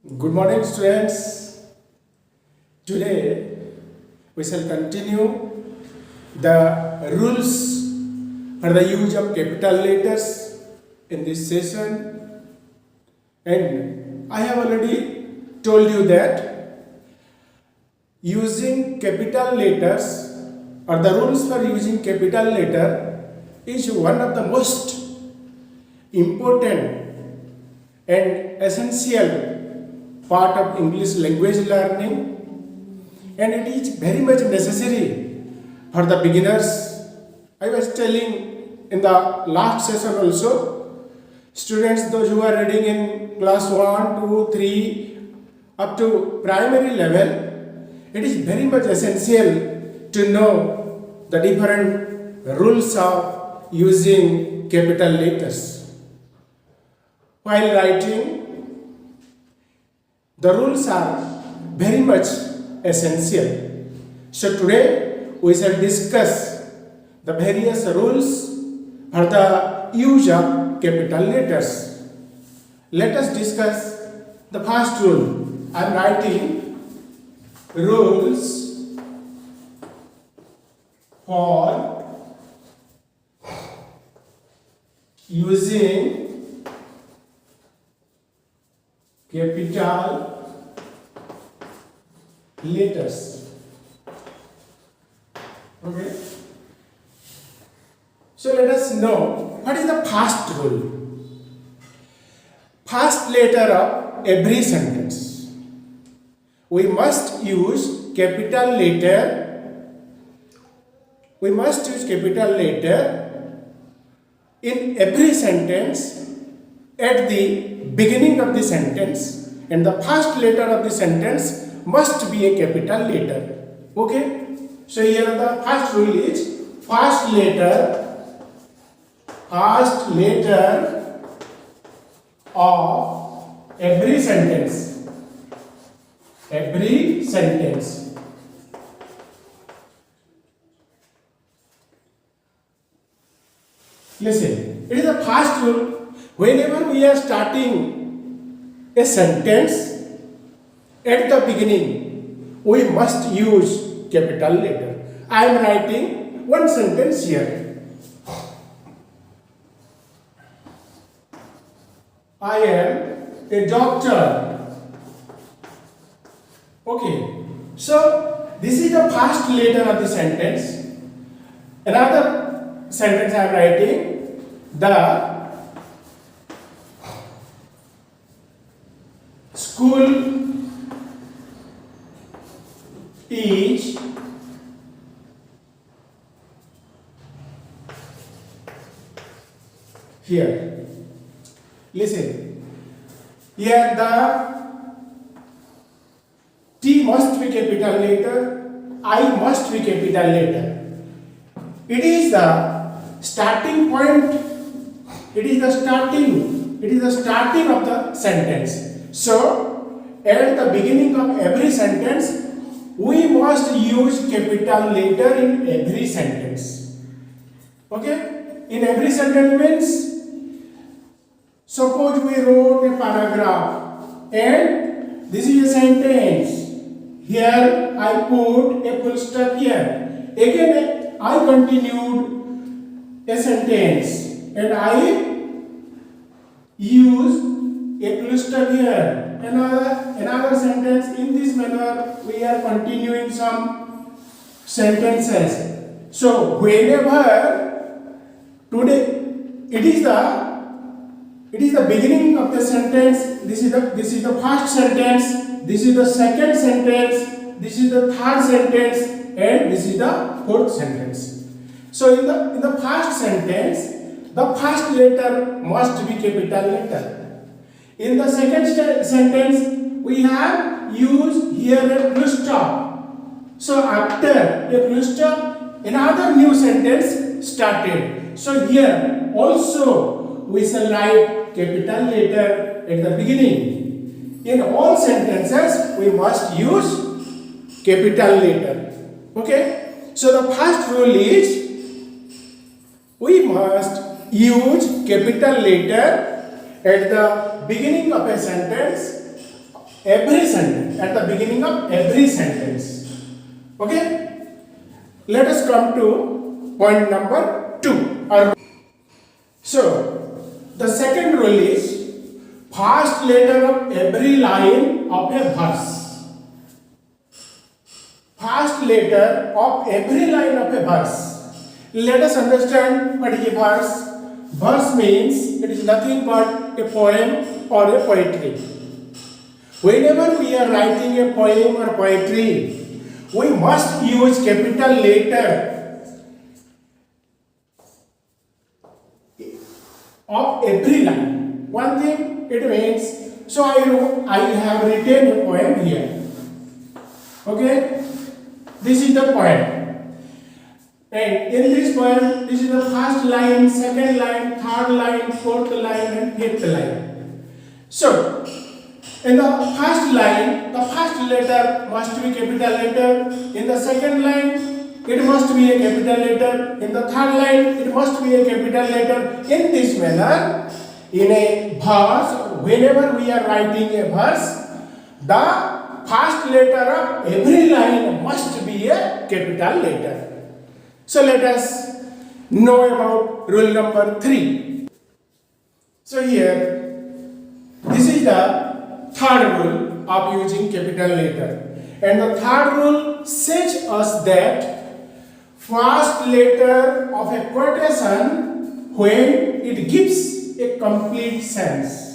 Good morning, students. Today we shall continue the rules for the use of capital letters in this session. And I have already told you that using capital letters or the rules for using capital letter is one of the most important and essential part of English language learning, and it is very much necessary for the beginners. I was telling in the last session also, students, those who are reading in class 1, 2, 3 up to primary level, it is very much essential to know the different rules of using capital letters. While writing, the rules are very much essential. So today we shall discuss the various rules for the use of capital letters. Let us discuss the first rule. I am writing rules for using capital letters. Okay. So let us know what is the first rule. First letter of every sentence. We must use capital letter. We must use capital letter in every sentence at the beginning of the sentence, and the first letter of the sentence must be a capital letter. Okay? So here the first rule is first letter of every sentence. Every sentence. Listen, it is the first rule. Whenever we are starting a sentence, at the beginning, we must use capital letter. I am writing one sentence here. I am a doctor. Okay. So, this is the first letter of the sentence. Another sentence I am writing, the school is here. Listen. Here the T must be capital letter, I must be capital letter. It is the starting point. It is the starting of the sentence. So, at the beginning of every sentence, we must use capital letter in every sentence. Okay? In every sentence means, suppose we wrote a paragraph and this is a sentence. Here I put a full stop here. Again I continued a sentence and I use a full stop here. Another sentence. In this manner we are continuing some sentences. So whenever today it is the beginning of the sentence, this is the first sentence, this is the second sentence, this is the third sentence, and this is the fourth sentence. So in the first sentence, the first letter must be capital letter. In the second sentence, we have used here a full stop. So after a full stop, another new sentence started. So here also we shall write capital letter at the beginning. In all sentences, we must use capital letter. Okay? So the first rule is we must use capital letter at the beginning of a sentence every sentence, at the beginning of every sentence. Okay? Let us come to point number 2. So, the second rule is first letter of every line of a verse. First letter of every line of a verse. Let us understand what is a verse. Verse means it is nothing but a poem or a poetry. Whenever we are writing a poem or poetry, we must use capital letter of every line. One thing it means, so I have written a poem here. Okay? This is the poem. And in this poem, this is the first line, second line, third line, fourth line, and fifth line. So, in the first line, the first letter must be capital letter. In the second line, it must be a capital letter. In the third line, it must be a capital letter. In this manner, in a verse, whenever we are writing a verse, the first letter of every line must be a capital letter. So let us know about rule number 3. So here, this is the third rule of using capital letter. And the third rule says us that first letter of a quotation when it gives a complete sense.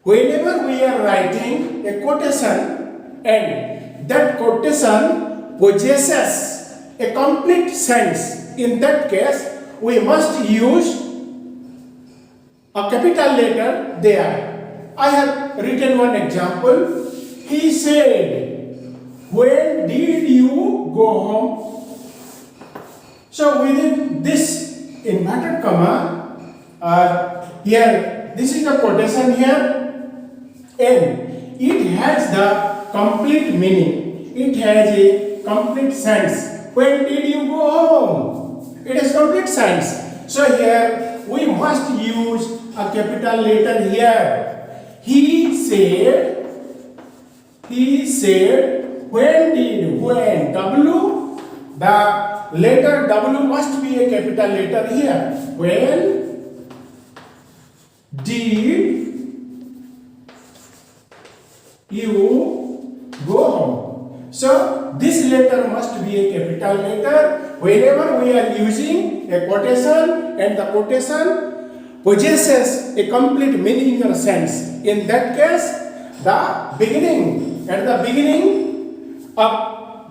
Whenever we are writing a quotation and that quotation possesses a complete sense, in that case we must use a capital letter there. I have written one example. He said, "When did you go home?" So within this inverted comma, here this is the quotation here, and it has the complete meaning. It has a complete sense. When did you go home? It has complete sense. So here we must use a capital letter here. He said, when, W, the letter W must be a capital letter here. When did you go home? So this letter must be a capital letter whenever we are using a quotation and the quotation possesses a complete meaning or sense. In that case, at the beginning of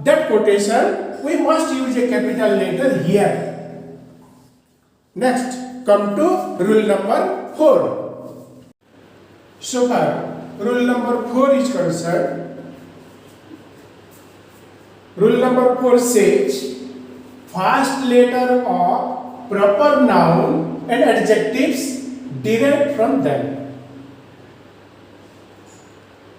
that quotation, we must use a capital letter here. Next, come to rule number 4. So far, rule number 4 is concerned. Rule number 4 says, first letter of proper noun and adjectives derived from them.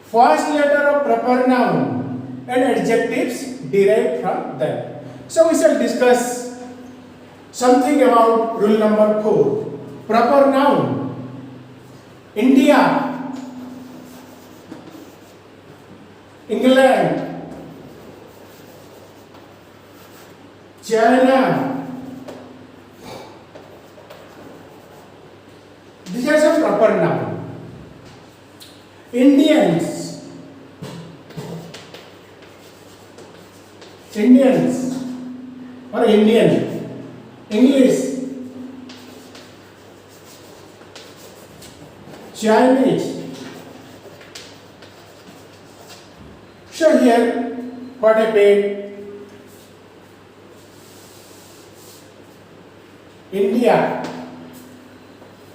First letter of proper noun and adjectives derived from them. So we shall discuss something about rule number 4. Proper noun. India, England, China. These are some proper noun. Indians, or Indian. English, Chinese. So here, what I paid? India,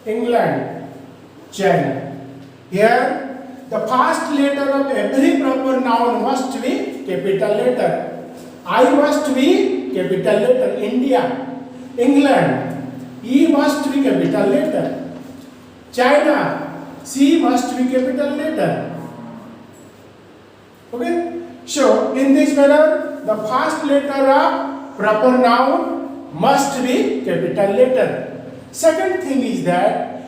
England, China. Here, the first letter of every proper noun must be capital letter. I must be capital letter. India, England, E must be capital letter. China, C must be capital letter. Okay? So, in this manner, the first letter of proper noun must be capital letter. Second thing is that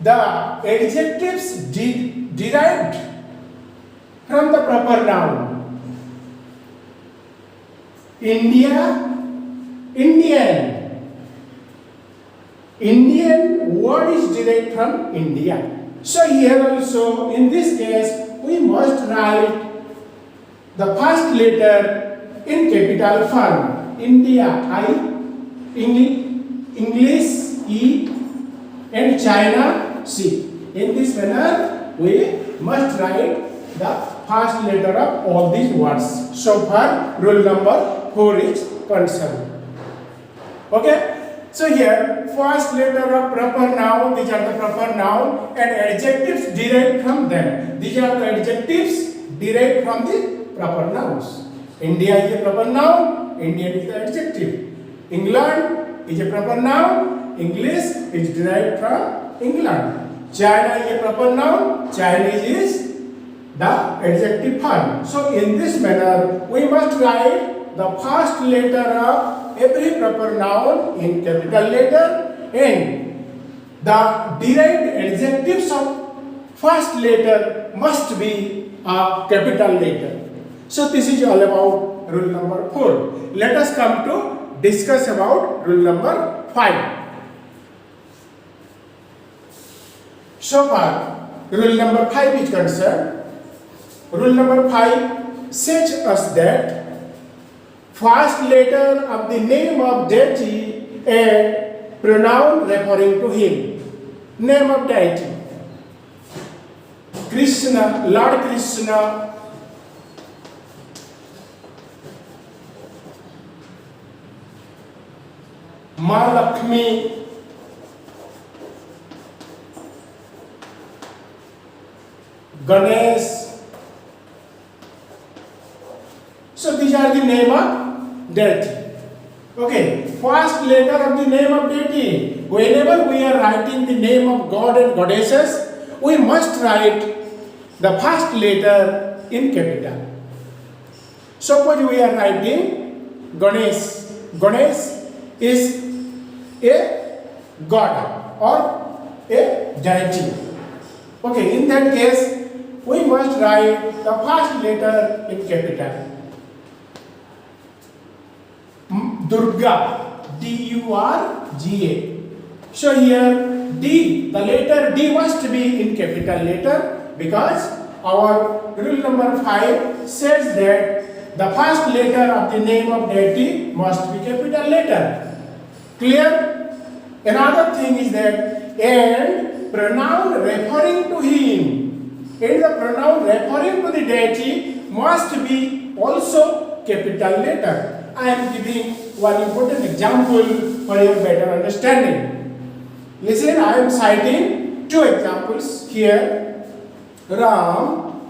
the adjectives derived from the proper noun. India, Indian. Indian word is derived from India. So here also, in this case, we must write the first letter in capital form. India, I, English, E, and China, C. In this manner, we must write the first letter of all these words. So far, rule number 4 is concerned. Okay? So here, first letter of proper noun, these are the proper noun, and adjectives derived from them. These are the adjectives derived from the proper nouns. India is a proper noun, Indian is the adjective. England is a proper noun, English is derived from England. China is a proper noun, Chinese is the adjective form. So in this manner, we must write the first letter of every proper noun in capital letter, and the derived adjectives of first letter must be a capital letter. So this is all about rule number 4. Let us come to discuss about rule number 5. So far, rule number 5 is concerned. Rule number 5 says us that first letter of the name of deity and pronoun referring to him. Name of deity. Krishna, Lord Krishna. Ma Lakshmi. Ganesh. So these are the name of deity. Okay, first letter of the name of deity. Whenever we are writing the name of God and goddesses, we must write the first letter in capital. Suppose we are writing Ganesh. Ganesh is a god or a deity. Okay, in that case, we must write the first letter in capital. Durga, D-U-R-G-A. So here D, the letter D must be in capital letter because our rule number 5 says that the first letter of the name of deity must be capital letter. Clear? Another thing is that and pronoun referring to him. And the pronoun referring to the deity must be also capital letter. I am giving one important example for your better understanding. Listen, I am citing 2 examples here. Ram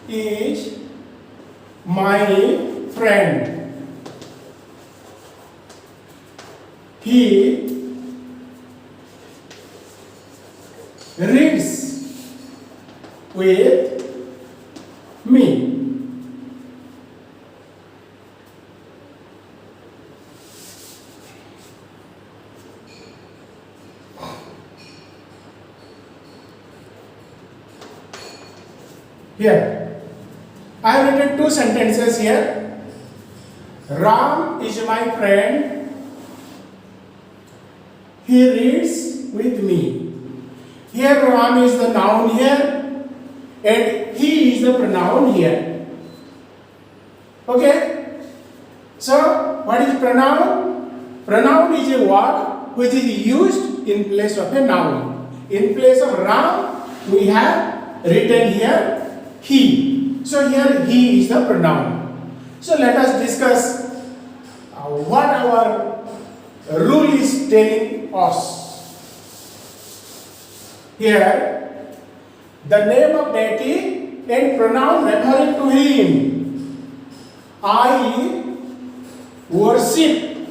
is my friend. He reads with me. Here, I have written 2 sentences here. Ram is my friend. He reads with me. Here, Ram is the noun here, and he is the pronoun here. Okay? So, what is pronoun? Pronoun is a word which is used in place of a noun. In place of Ram, we have written here he. So here he is the pronoun. So let us discuss what our rule is telling us. Here, the name of deity and pronoun referring to him. I worship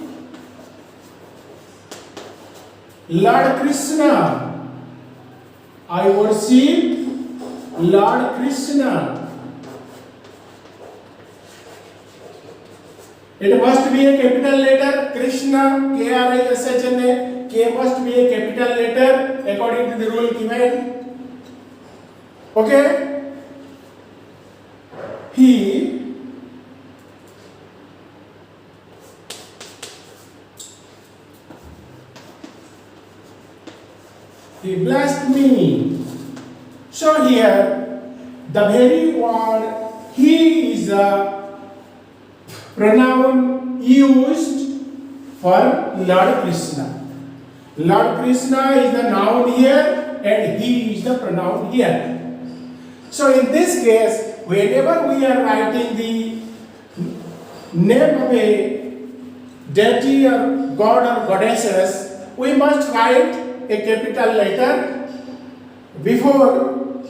Lord Krishna. I worship Lord Krishna. It must be a capital letter. Krishna, K-R-I-S-H-N-A. K must be a capital letter according to the rule given. Okay? He blessed me. So here, the very word he is a pronoun used for Lord Krishna. Lord Krishna is the noun here and he is the pronoun here. So in this case, whenever we are writing the name of a deity or god or goddesses, we must write a capital letter before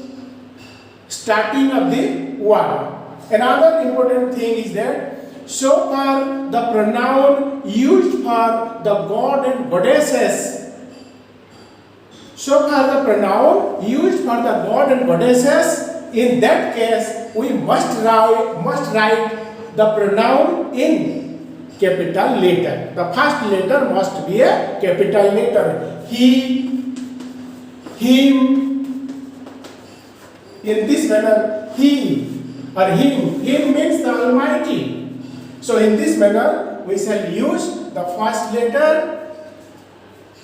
starting of the word. Another important thing is that so far the pronoun used for the god and goddesses, in that case we must write the pronoun in capital letter. The first letter must be a capital letter. He, him. In this manner, he or him. Him means the Almighty. So in this manner, we shall use the first letter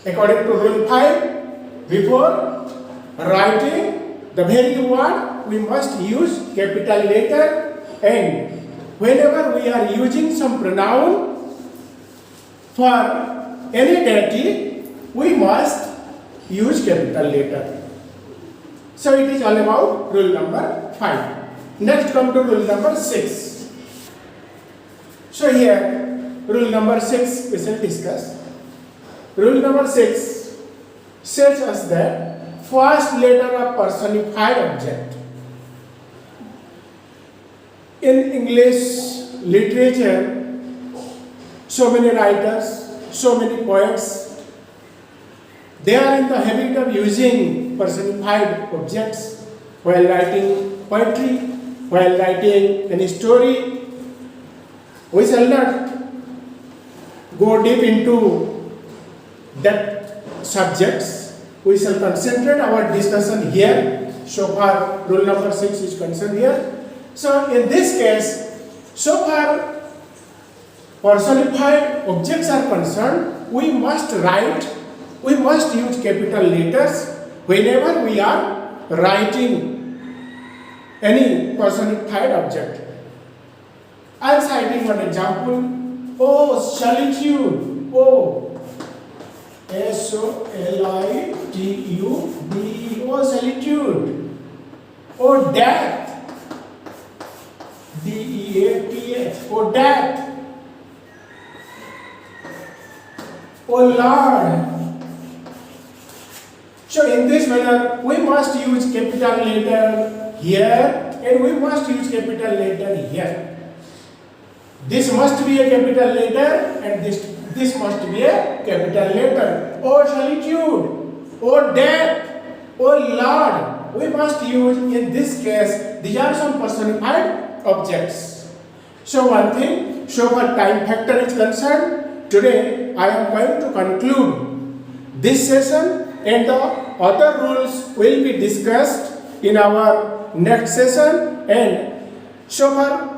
according to rule 5. Before writing the very word, we must use capital letter, and whenever we are using some pronoun for any deity, we must use capital letter. So it is all about rule number 5. Next come to rule number 6. So here, rule number 6 we shall discuss. Rule number 6 says us that first letter of personified object. In English literature, so many writers, so many poets, they are in the habit of using personified objects while writing poetry, while writing any story. We shall not go deep into that subjects. We shall concentrate our discussion here. So far, rule number 6 is concerned here. So in this case, so far personified objects are concerned, we must use capital letters whenever we are writing any personified object. I am citing one example. Oh, solitude. Oh, S-O-L-I-T-U-D-E. Oh, solitude. Oh, death. D-E-A-T-H. Oh, death. Oh, Lord. So in this manner, we must use capital letter here and we must use capital letter here. This must be a capital letter and this must be a capital letter. Oh, solitude. Oh, death. Oh, Lord. We must use, in this case, these are some personified objects. So one thing, so far time factor is concerned, today I am going to conclude this session and the other rules will be discussed in our next session. And so far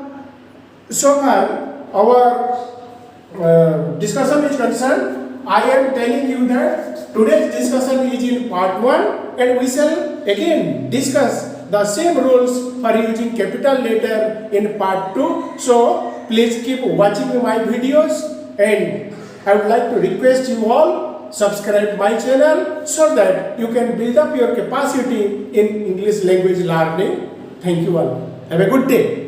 our discussion is concerned, I am telling you that today's discussion is in part 1 and we shall again discuss the same rules for using capital letter in part 2. So please keep watching my videos, and I would like to request you all subscribe my channel so that you can build up your capacity in English language learning. Thank you all. Have a good day.